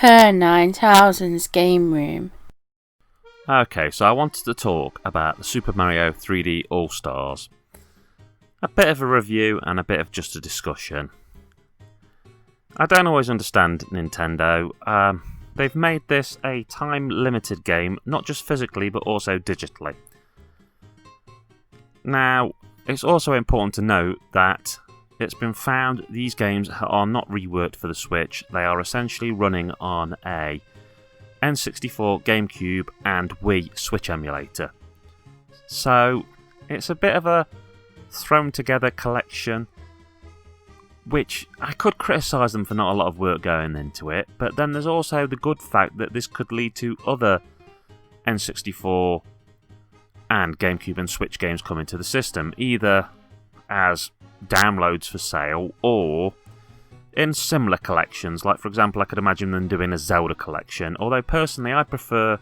Per9000's Game Room. Okay, so I wanted to talk about the Super Mario 3D All-Stars. A bit of a review and a bit of just a discussion. I don't always understand Nintendo. They've made this a time-limited game, not just physically but also digitally. Now, it's also important to note that it's been found these games are not reworked for the Switch. They are essentially running on a N64, GameCube and Wii Switch emulator. So, it's a bit of a thrown together collection, which I could criticise them for not a lot of work going into it, but then there's also the good fact that this could lead to other N64 and GameCube and Switch games coming to the system, either as downloads for sale or in similar collections. Like, for example, I could imagine them doing a Zelda collection, although personally I prefer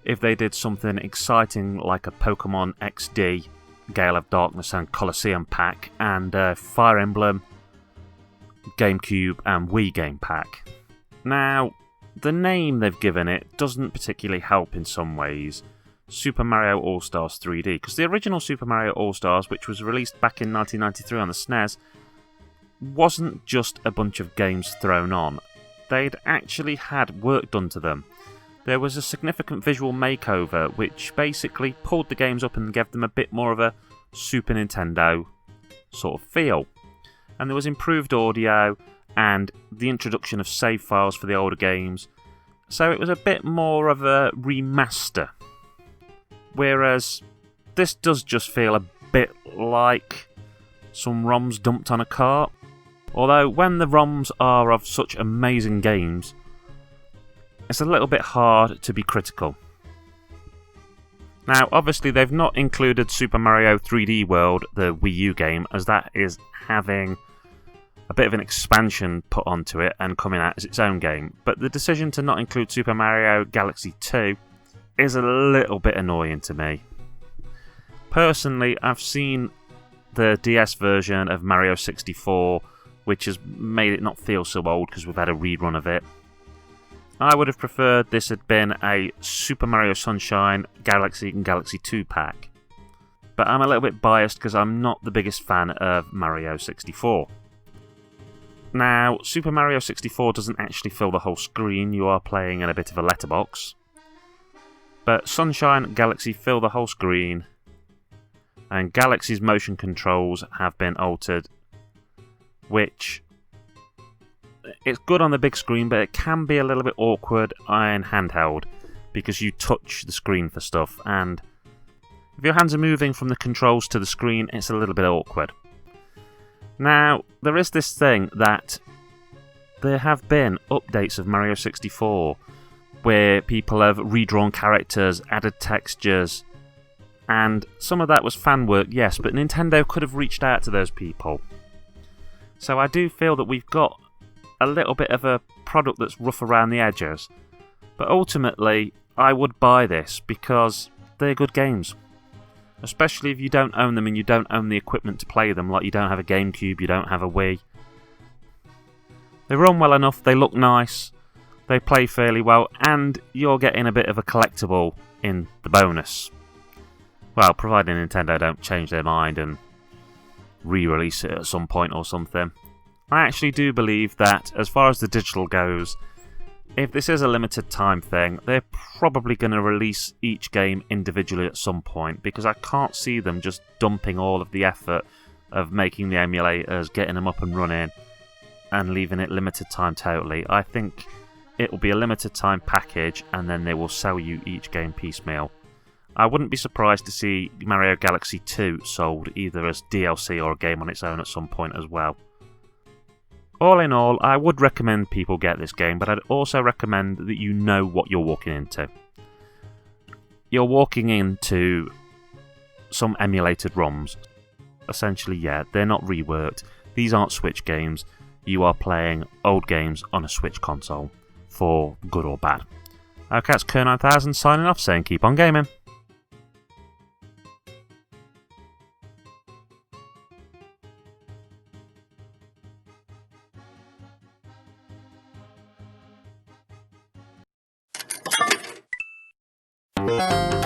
if they did something exciting like a Pokemon XD, Gale of Darkness and Colosseum pack, and Fire Emblem, GameCube and Wii game pack. Now, the name they've given it doesn't particularly help in some ways, Super Mario All-Stars 3D, because the original Super Mario All-Stars, which was released back in 1993 on the SNES, wasn't just a bunch of games thrown on. They'd actually had work done to them. There was a significant visual makeover which basically pulled the games up and gave them a bit more of a Super Nintendo sort of feel. And there was improved audio and the introduction of save files for the older games, so it was a bit more of a remaster. Whereas this does just feel a bit like some ROMs dumped on a cart. Although when the ROMs are of such amazing games, it's a little bit hard to be critical. Now, obviously they've not included Super Mario 3D World, the Wii U game, as that is having a bit of an expansion put onto it and coming out as its own game. But the decision to not include Super Mario Galaxy 2 is a little bit annoying to me. Personally, I've seen the DS version of Mario 64, which has made it not feel so old because we've had a rerun of it. I would have preferred this had been a Super Mario Sunshine, Galaxy and Galaxy 2 pack. But I'm a little bit biased because I'm not the biggest fan of Mario 64. Now, Super Mario 64 doesn't actually fill the whole screen, you are playing in a bit of a letterbox. But Sunshine and Galaxy fill the whole screen, and Galaxy's motion controls have been altered, which it's good on the big screen, but it can be a little bit awkward in handheld because you touch the screen for stuff, and if your hands are moving from the controls to the screen, it's a little bit awkward. Now, there is this thing that there have been updates of Mario 64 where people have redrawn characters, added textures, and some of that was fan work, yes, but Nintendo could have reached out to those people. So I do feel that we've got a little bit of a product that's rough around the edges, but ultimately I would buy this because they're good games. Especially if you don't own them and you don't own the equipment to play them, like you don't have a GameCube, you don't have a Wii. They run well enough, they look nice, they play fairly well, and you're getting a bit of a collectible in the bonus. Well, providing Nintendo don't change their mind and re-release it at some point or something. I actually do believe that, as far as the digital goes, if this is a limited time thing, they're probably going to release each game individually at some point, because I can't see them just dumping all of the effort of making the emulators, getting them up and running, and leaving it limited time totally. I think it will be a limited time package, and then they will sell you each game piecemeal. I wouldn't be surprised to see Mario Galaxy 2 sold either as DLC or a game on its own at some point as well. All in all, I would recommend people get this game, but I'd also recommend that you know what you're walking into. You're walking into some emulated ROMs. Essentially, yeah, they're not reworked. These aren't Switch games. You are playing old games on a Switch console, for good or bad. Okay, it's Per9000 signing off, saying keep on gaming. Bye.